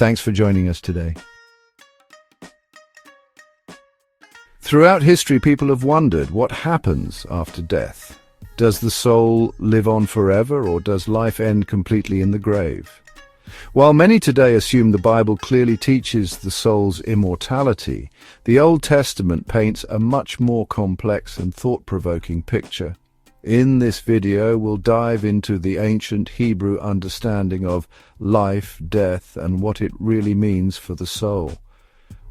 thanks for joining us today. Throughout history, people have wondered what happens after death. Does the soul live on forever, or does life end completely in the grave? While many today assume the Bible clearly teaches the soul's immortality, the Old Testament paints a much more complex and thought-provoking picture. In this video, we'll dive into the ancient Hebrew understanding of life, death, and what it really means for the soul.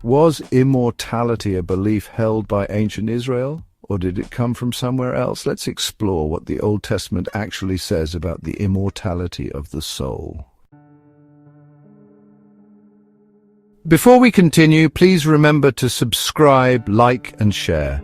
Was immortality a belief held by ancient Israel, or did it come from somewhere else? Let's explore what the Old Testament actually says about the immortality of the soul. Before we continue, please remember to subscribe, like, and share.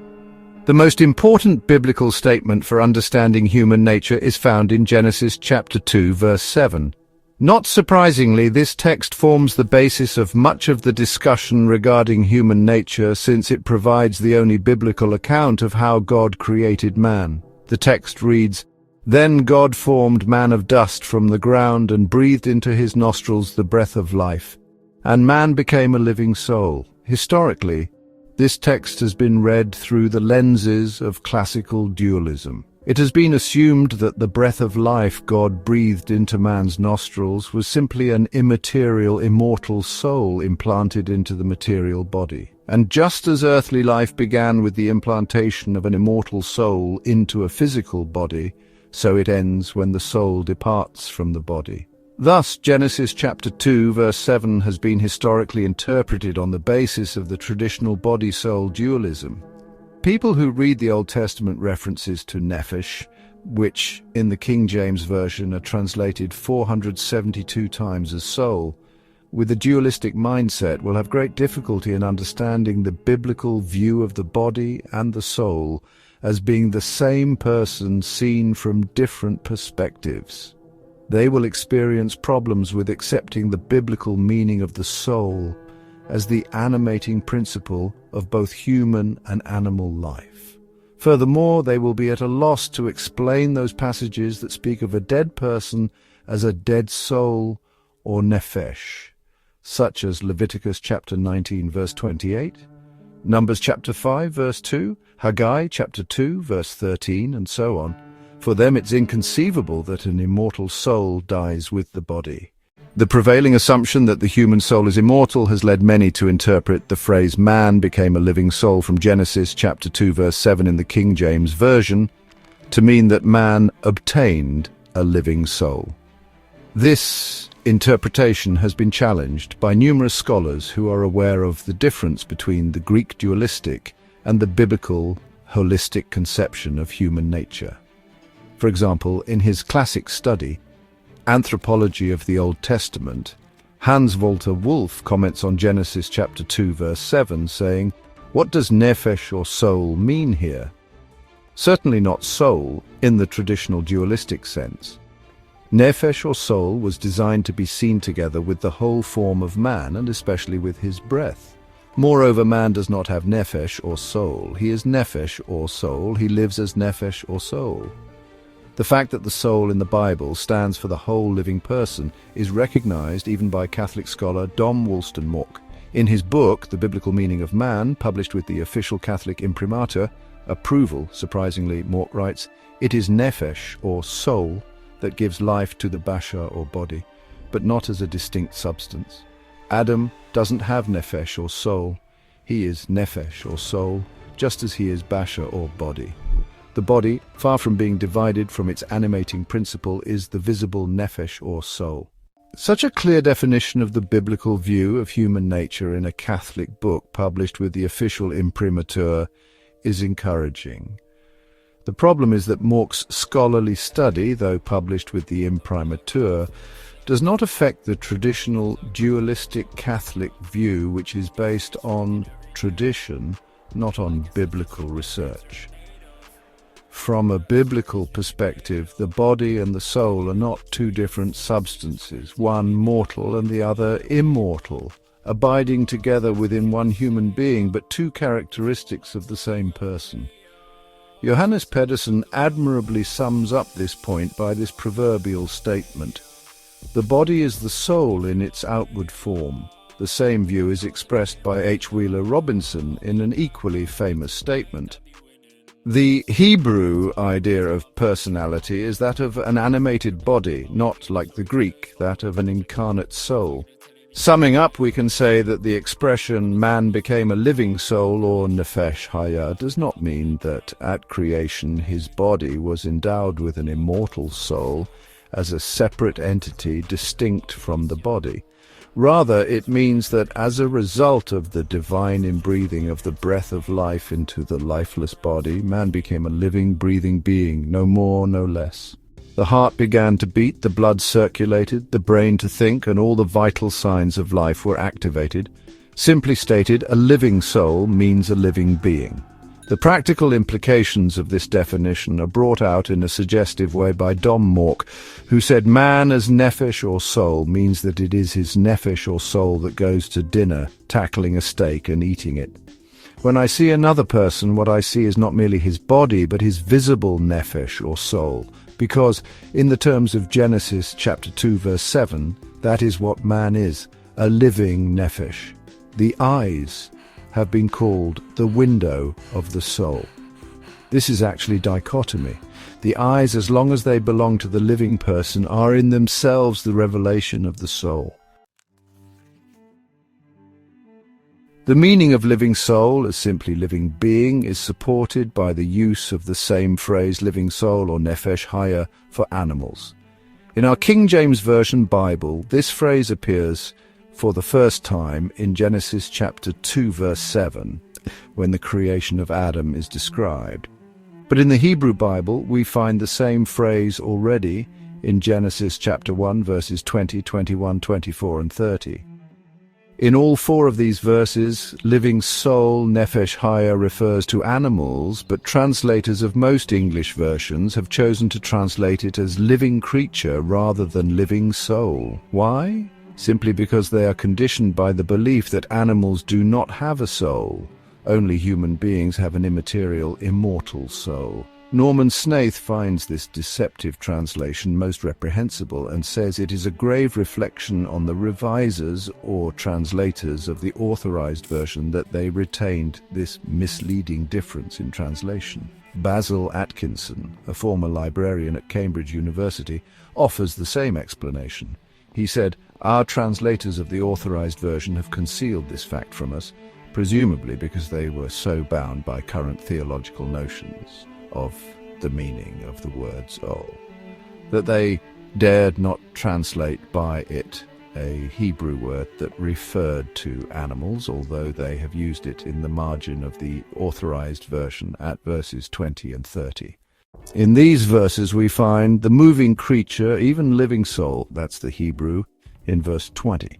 The most important biblical statement for understanding human nature is found in Genesis chapter 2, verse 7. Not surprisingly, this text forms the basis of much of the discussion regarding human nature, since it provides the only biblical account of how God created man. The text reads, "Then God formed man of dust from the ground and breathed into his nostrils the breath of life, and man became a living soul." Historically, this text has been read through the lenses of classical dualism. It has been assumed that the breath of life God breathed into man's nostrils was simply an immaterial, immortal soul implanted into the material body. And just as earthly life began with the implantation of an immortal soul into a physical body, so it ends when the soul departs from the body. Thus, Genesis chapter 2, verse 7 has been historically interpreted on the basis of the traditional body-soul dualism. People who read the Old Testament references to nephesh, which in the King James Version are translated 472 times as soul, with a dualistic mindset will have great difficulty in understanding the biblical view of the body and the soul as being the same person seen from different perspectives. They will experience problems with accepting the biblical meaning of the soul as the animating principle of both human and animal life. Furthermore, they will be at a loss to explain those passages that speak of a dead person as a dead soul or nephesh, such as Leviticus chapter 19, verse 28, Numbers chapter 5, verse 2, Haggai chapter 2, verse 13, and so on. For them, it's inconceivable that an immortal soul dies with the body. The prevailing assumption that the human soul is immortal has led many to interpret the phrase "man became a living soul" from Genesis chapter 2, verse 7 in the King James Version to mean that man obtained a living soul. This interpretation has been challenged by numerous scholars who are aware of the difference between the Greek dualistic and the biblical holistic conception of human nature. For example, in his classic study, Anthropology of the Old Testament, Hans Walter Wolff comments on Genesis chapter 2, verse 7, saying, "What does nephesh or soul mean here? Certainly not soul in the traditional dualistic sense. Nephesh or soul was designed to be seen together with the whole form of man, and especially with his breath. Moreover, man does not have nephesh or soul. He is nephesh or soul. He lives as nephesh or soul." The fact that the soul in the Bible stands for the whole living person is recognized even by Catholic scholar Dom Wollstonecraft. In his book, The Biblical Meaning of Man, published with the official Catholic imprimatur, Approval, surprisingly, Mork writes, "It is nephesh, or soul, that gives life to the basha or body, but not as a distinct substance. Adam doesn't have nephesh or soul. He is nephesh or soul, just as he is basha or body. The body, far from being divided from its animating principle, is the visible nephesh or soul." Such a clear definition of the biblical view of human nature in a Catholic book published with the official imprimatur is encouraging. The problem is that Mork's scholarly study, though published with the imprimatur, does not affect the traditional dualistic Catholic view, which is based on tradition, not on biblical research. From a biblical perspective, the body and the soul are not two different substances, one mortal and the other immortal, abiding together within one human being, but two characteristics of the same person. Johannes Pedersen admirably sums up this point by this proverbial statement: The body is the soul in its outward form. The same view is expressed by H. Wheeler Robinson in an equally famous statement. The Hebrew idea of personality is that of an animated body, not, like the Greek, that of an incarnate soul. Summing up, we can say that the expression "man became a living soul" or nefesh haya does not mean that at creation his body was endowed with an immortal soul as a separate entity distinct from the body. Rather, it means that as a result of the divine inbreathing of the breath of life into the lifeless body, man became a living, breathing being, no more, no less. The heart began to beat, the blood circulated, the brain to think, and all the vital signs of life were activated. Simply stated, a living soul means a living being. The practical implications of this definition are brought out in a suggestive way by Dom Mork, who said man as nefesh or soul means that it is his nefesh or soul that goes to dinner, tackling a steak and eating it. When I see another person, what I see is not merely his body, but his visible nefesh or soul, because, in the terms of Genesis chapter 2 verse 7, that is what man is, a living nefesh. The eyes have been called the window of the soul. This is actually dichotomy. The eyes, as long as they belong to the living person, are in themselves the revelation of the soul. The meaning of living soul as simply living being is supported by the use of the same phrase living soul or nefesh haya for animals. In our King James Version Bible, this phrase appears for the first time in Genesis chapter 2 verse 7, when the creation of Adam is described. But in the Hebrew Bible, we find the same phrase already in Genesis chapter 1 verses 20, 21, 24 and 30. In all four of these verses, living soul, nefesh haya, refers to animals, but translators of most English versions have chosen to translate it as living creature rather than living soul. Why? Simply because they are conditioned by the belief that animals do not have a soul. Only human beings have an immaterial, immortal soul. Norman Snaith finds this deceptive translation most reprehensible and says it is a grave reflection on the revisers or translators of the authorized version that they retained this misleading difference in translation. Basil Atkinson, a former librarian at Cambridge University, offers the same explanation. He said, "Our translators of the authorized version have concealed this fact from us, presumably because they were so bound by current theological notions of the meaning of the word soul, that they dared not translate by it a Hebrew word that referred to animals, although they have used it in the margin of the authorized version at verses 20 and 30. In these verses we find the moving creature, even living soul, that's the Hebrew, in verse 20.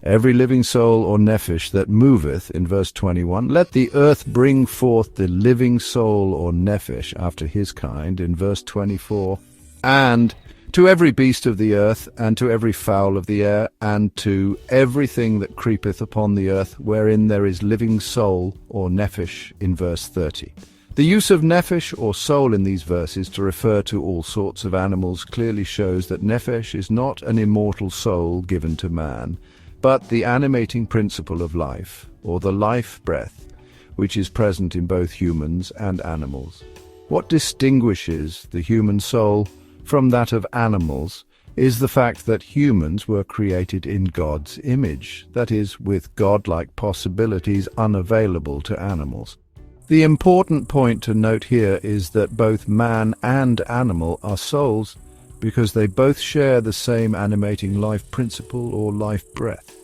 Every living soul or nephesh that moveth, in verse 21. Let the earth bring forth the living soul or nephesh after his kind, in verse 24. And to every beast of the earth, and to every fowl of the air, and to everything that creepeth upon the earth, wherein there is living soul or nephesh, in verse 30. The use of nephesh or soul in these verses to refer to all sorts of animals clearly shows that nephesh is not an immortal soul given to man, but the animating principle of life, or the life breath, which is present in both humans and animals. What distinguishes the human soul from that of animals is the fact that humans were created in God's image, that is, with godlike possibilities unavailable to animals. The important point to note here is that both man and animal are souls because they both share the same animating life principle or life breath.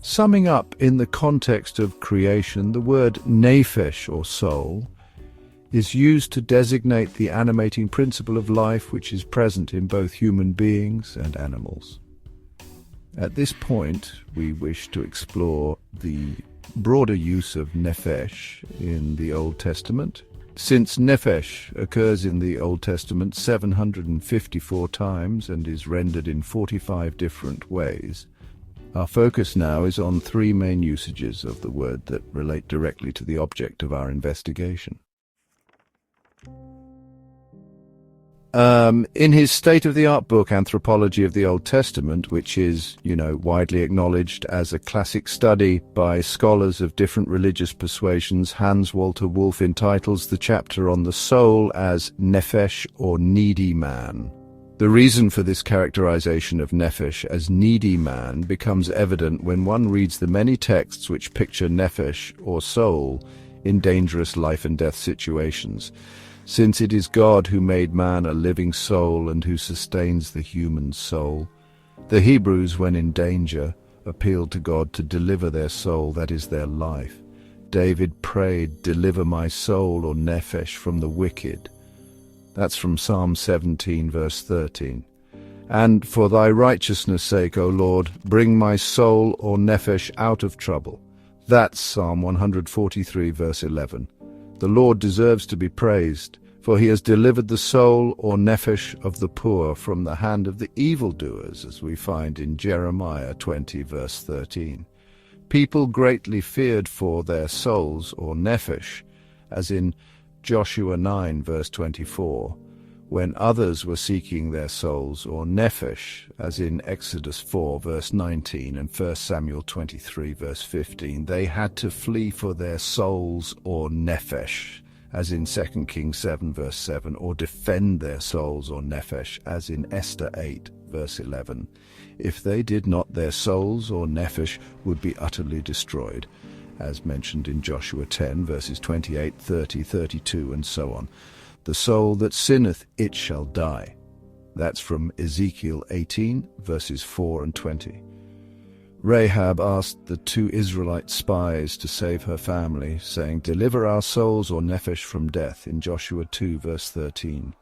Summing up, in the context of creation, the word nephesh or soul is used to designate the animating principle of life which is present in both human beings and animals. At this point, we wish to explore the broader use of nephesh in the Old Testament. Since nephesh occurs in the Old Testament 754 times and is rendered in 45 different ways, our focus now is on three main usages of the word that relate directly to the object of our investigation. In his state-of-the-art book, Anthropology of the Old Testament, which is, widely acknowledged as a classic study by scholars of different religious persuasions, Hans Walter Wolff entitles the chapter on the soul as Nephesh, or needy man. The reason for this characterization of Nephesh as needy man becomes evident when one reads the many texts which picture Nephesh, or soul, in dangerous life and death situations. Since it is God who made man a living soul and who sustains the human soul, the Hebrews, when in danger, appealed to God to deliver their soul, that is, their life. David prayed, "Deliver my soul," or nephesh, from the wicked. That's from Psalm 17, verse 13. And for thy righteousness' sake, O Lord, bring my soul, or nephesh, out of trouble. That's Psalm 143, verse 11. The Lord deserves to be praised, for he has delivered the soul, or nephesh, of the poor from the hand of the evildoers, as we find in Jeremiah 20, verse 13. People greatly feared for their souls, or nephesh, as in Joshua 9, verse 24, when others were seeking their souls, or nephesh, as in Exodus 4, verse 19, and 1 Samuel 23, verse 15, they had to flee for their souls, or nephesh, as in 2 Kings 7, verse 7, or defend their souls, or nephesh, as in Esther 8, verse 11. If they did not, their souls, or nephesh, would be utterly destroyed, as mentioned in Joshua 10, verses 28, 30, 32, and so on. The soul that sinneth, it shall die. That's from Ezekiel 18, verses 4 and 20. Rahab asked the 2 Israelite spies to save her family, saying, "Deliver our souls, or nephesh, from death," in Joshua 2, verse 13.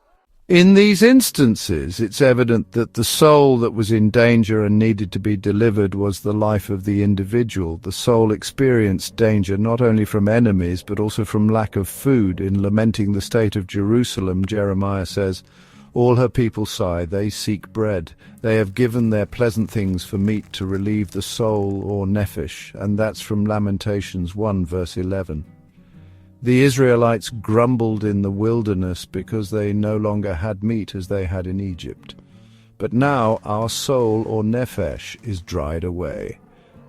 In these instances, it's evident that the soul that was in danger and needed to be delivered was the life of the individual. The soul experienced danger not only from enemies, but also from lack of food. In lamenting the state of Jerusalem, Jeremiah says, "All her people sigh, they seek bread. They have given their pleasant things for meat to relieve the soul, or nephesh," and that's from Lamentations 1, verse 11. The Israelites grumbled in the wilderness because they no longer had meat as they had in Egypt. But now our soul, or nephesh, is dried away.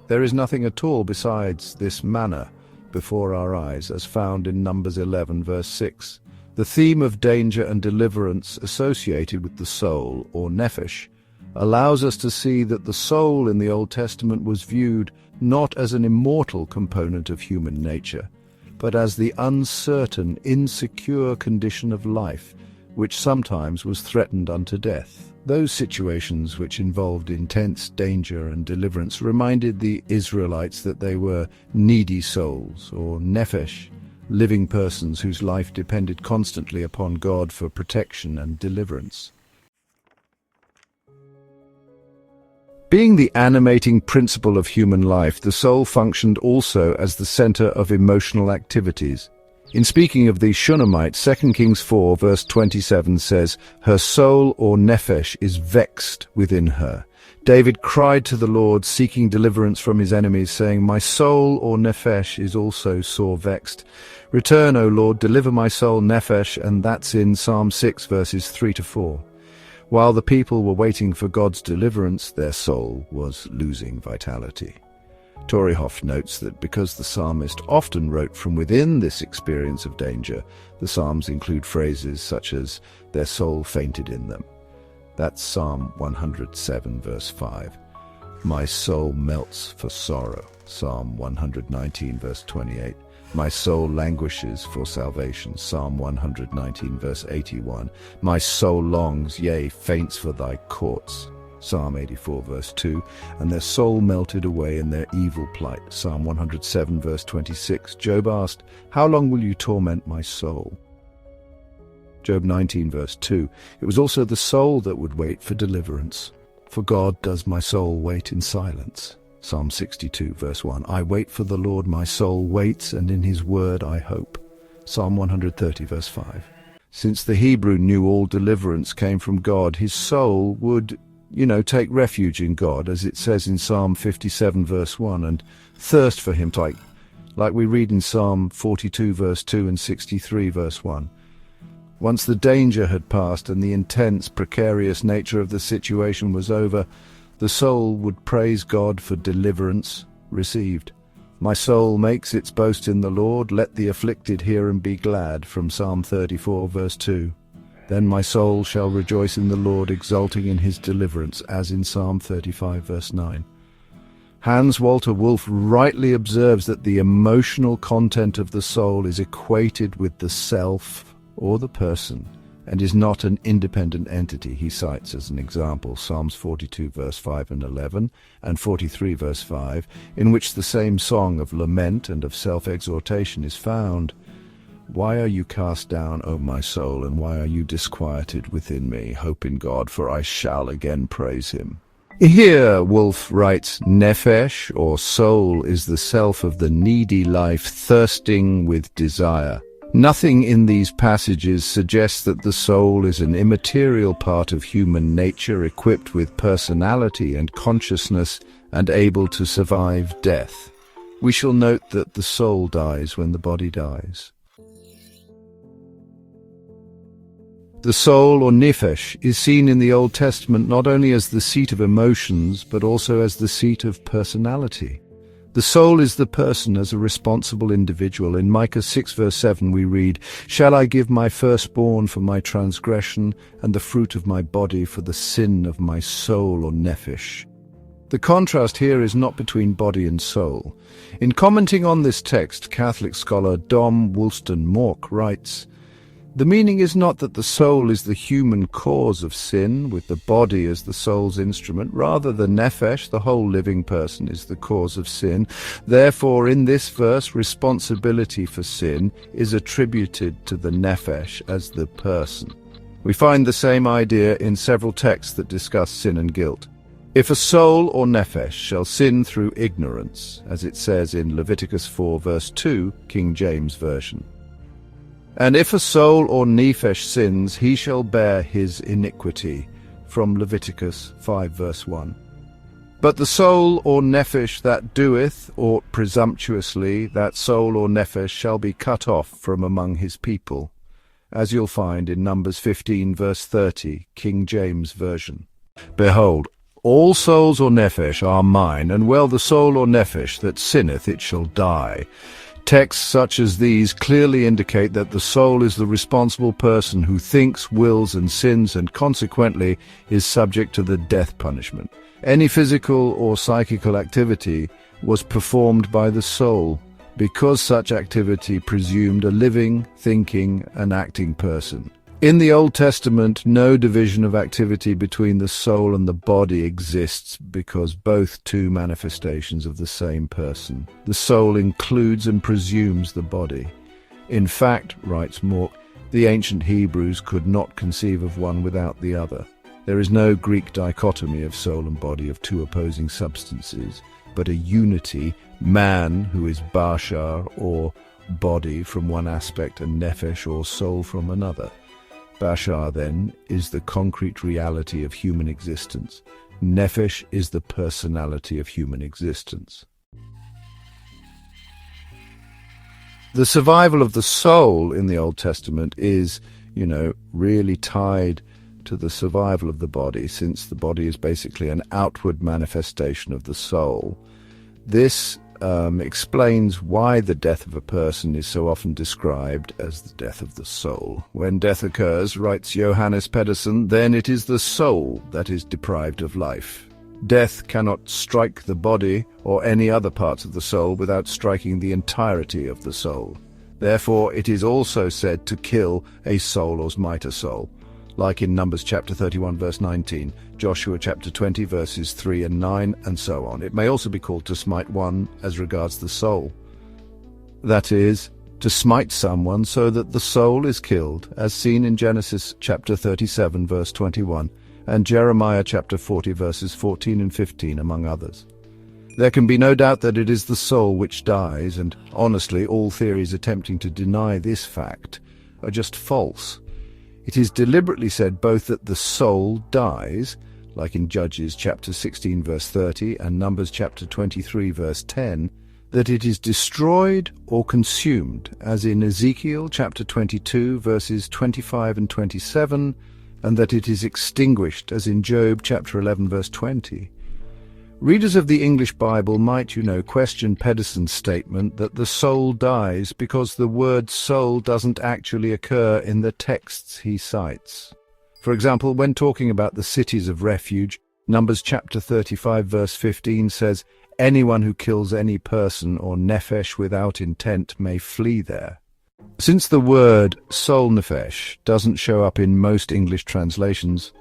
There is nothing at all besides this manna before our eyes, as found in Numbers 11, verse 6. The theme of danger and deliverance associated with the soul, or nephesh, allows us to see that the soul in the Old Testament was viewed not as an immortal component of human nature, but as the uncertain, insecure condition of life, which sometimes was threatened unto death. Those situations which involved intense danger and deliverance reminded the Israelites that they were needy souls, or nephesh, living persons whose life depended constantly upon God for protection and deliverance. Being the animating principle of human life, the soul functioned also as the center of emotional activities. In speaking of the Shunammite, 2 Kings 4, verse 27 says, "Her soul, or nephesh, is vexed within her." David cried to the Lord, seeking deliverance from his enemies, saying, "My soul, or nephesh, is also sore vexed. Return, O Lord, deliver my soul, nephesh," and that's in Psalm 6, verses 3 to 4. While the people were waiting for God's deliverance, their soul was losing vitality. Torrehoff notes that because the psalmist often wrote from within this experience of danger, the psalms include phrases such as, "Their soul fainted in them." That's Psalm 107, verse 5. "My soul melts for sorrow." Psalm 119, verse 28. "My soul languishes for salvation." Psalm 119, verse 81. "My soul longs, yea, faints for thy courts." Psalm 84, verse 2. "And their soul melted away in their evil plight." Psalm 107, verse 26. Job asked, "How long will you torment my soul?" Job 19, verse 2. "It was also the soul that would wait for deliverance. For God does my soul wait in silence." Psalm 62, verse 1. "I wait for the Lord, my soul waits, and in his word I hope." Psalm 130, verse 5. Since the Hebrew knew all deliverance came from God, his soul would, take refuge in God, as it says in Psalm 57, verse 1, and thirst for him, like we read in Psalm 42, verse 2, and 63, verse 1. Once the danger had passed and the intense, precarious nature of the situation was over, the soul would praise God for deliverance received. My soul makes its boast in the Lord. Let the afflicted hear and be glad, from Psalm 34, verse 2. Then my soul shall rejoice in the Lord, exulting in his deliverance, as in Psalm 35, verse 9. Hans Walter Wolff rightly observes that the emotional content of the soul is equated with the self or the person, and is not an independent entity. He cites as an example Psalms 42 verse 5 and 11 and 43 verse 5, in which the same song of lament and of self-exhortation is found. Why are you cast down, O my soul, and why are you disquieted within me? Hope in God, for I shall again praise him. Here, Wolff writes, Nefesh, or soul, is the self of the needy life thirsting with desire. Nothing in these passages suggests that the soul is an immaterial part of human nature, equipped with personality and consciousness and able to survive death. We shall note that the soul dies when the body dies. The soul, or nefesh, is seen in the Old Testament not only as the seat of emotions, but also as the seat of personality. The soul is the person as a responsible individual. In Micah 6 verse 7 we read, "Shall I give my firstborn for my transgression, and the fruit of my body for the sin of my soul, or nefesh?" The contrast here is not between body and soul. In commenting on this text, Catholic scholar Dom Woolston-Mork writes, "The meaning is not that the soul is the human cause of sin, with the body as the soul's instrument. Rather, the nefesh, the whole living person, is the cause of sin. Therefore, in this verse, responsibility for sin is attributed to the nefesh as the person." We find the same idea in several texts that discuss sin and guilt. If a soul or nefesh shall sin through ignorance, as it says in Leviticus 4 verse 2, King James Version. And if a soul or nephesh sins, he shall bear his iniquity, from Leviticus 5 verse 1. But the soul or nephesh that doeth aught presumptuously, that soul or nephesh shall be cut off from among his people, as you'll find in Numbers 15 verse 30, King James Version. Behold, all souls or nephesh are mine, and well the soul or nephesh that sinneth, it shall die. Texts such as these clearly indicate that the soul is the responsible person who thinks, wills, and sins, and consequently is subject to the death punishment. Any physical or psychical activity was performed by the soul, because such activity presumed a living, thinking, and acting person. In the Old Testament, no division of activity between the soul and the body exists, because both two manifestations of the same person. The soul includes and presumes the body. In fact, writes Mork, the ancient Hebrews could not conceive of one without the other. There is no Greek dichotomy of soul and body, of two opposing substances, but a unity, man, who is bashar, or body, from one aspect, and nefesh, or soul, from another. Bashar, then, is the concrete reality of human existence. Nefesh is the personality of human existence. The survival of the soul in the Old Testament is, really tied to the survival of the body, since the body is basically an outward manifestation of the soul. This explains why the death of a person is so often described as the death of the soul. When death occurs, writes Johannes Pedersen, then it is the soul that is deprived of life. Death cannot strike the body or any other parts of the soul without striking the entirety of the soul. Therefore, it is also said to kill a soul or smite a soul, like in Numbers chapter 31 verse 19, Joshua chapter 20 verses 3 and 9, and so on. It may also be called to smite one as regards the soul. That is, to smite someone so that the soul is killed, as seen in Genesis chapter 37 verse 21, and Jeremiah chapter 40 verses 14 and 15, among others. There can be no doubt that it is the soul which dies, and honestly, all theories attempting to deny this fact are just false. It is deliberately said both that the soul dies, like in Judges chapter 16 verse 30 and Numbers chapter 23 verse 10, that it is destroyed or consumed, as in Ezekiel chapter 22, verses 25 and 27, and that it is extinguished, as in Job chapter 11, verse 20. Readers of the English Bible might, question Pedersen's statement that the soul dies because the word soul doesn't actually occur in the texts he cites. For example, when talking about the cities of refuge, Numbers chapter 35, verse 15 says, "Anyone who kills any person or nephesh without intent may flee there." Since the word soul nephesh doesn't show up in most English translations,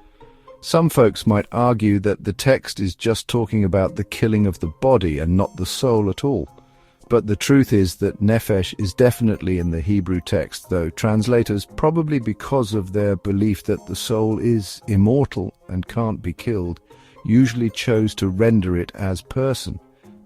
some folks might argue that the text is just talking about the killing of the body and not the soul at all. But the truth is that nephesh is definitely in the Hebrew text, though translators, probably because of their belief that the soul is immortal and can't be killed, usually chose to render it as person.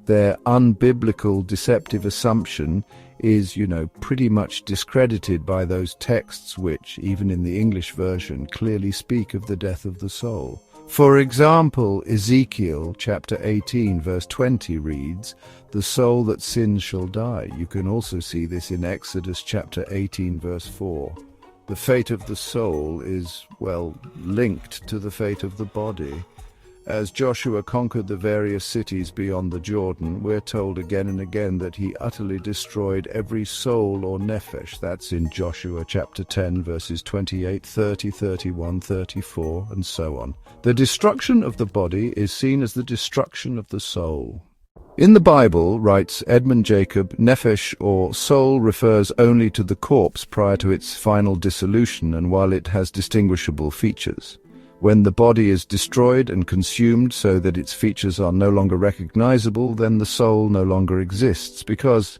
Their unbiblical, deceptive assumption is, pretty much discredited by those texts which, even in the English version, clearly speak of the death of the soul. For example, Ezekiel chapter 18, verse 20 reads, "The soul that sins shall die." You can also see this in Exodus chapter 18, verse 4. The fate of the soul is, linked to the fate of the body. As Joshua conquered the various cities beyond the Jordan, we're told again and again that he utterly destroyed every soul or nephesh. That's in Joshua chapter 10, verses 28, 30, 31, 34, and so on. The destruction of the body is seen as the destruction of the soul. In the Bible, writes Edmund Jacob, nephesh or soul refers only to the corpse prior to its final dissolution and while it has distinguishable features. When the body is destroyed and consumed so that its features are no longer recognizable, then the soul no longer exists because,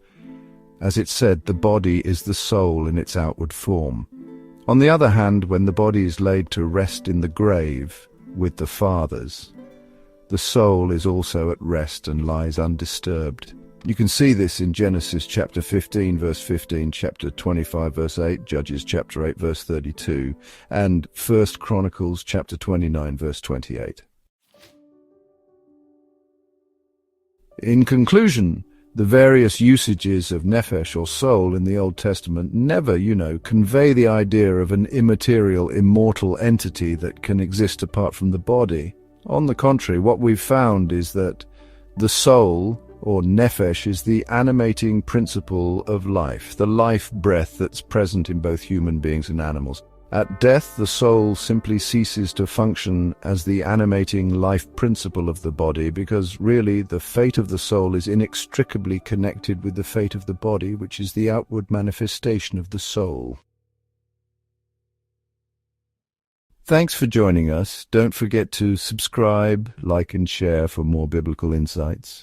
as it said, the body is the soul in its outward form. On the other hand, when the body is laid to rest in the grave with the fathers, the soul is also at rest and lies undisturbed. You can see this in Genesis chapter 15, verse 15, chapter 25, verse 8, Judges chapter 8, verse 32, and 1 Chronicles chapter 29, verse 28. In conclusion, the various usages of nephesh or soul in the Old Testament never, convey the idea of an immaterial, immortal entity that can exist apart from the body. On the contrary, what we've found is that the soul, or nephesh, is the animating principle of life, the life breath that's present in both human beings and animals. At death, the soul simply ceases to function as the animating life principle of the body because really the fate of the soul is inextricably connected with the fate of the body, which is the outward manifestation of the soul. Thanks for joining us. Don't forget to subscribe, like and share for more biblical insights.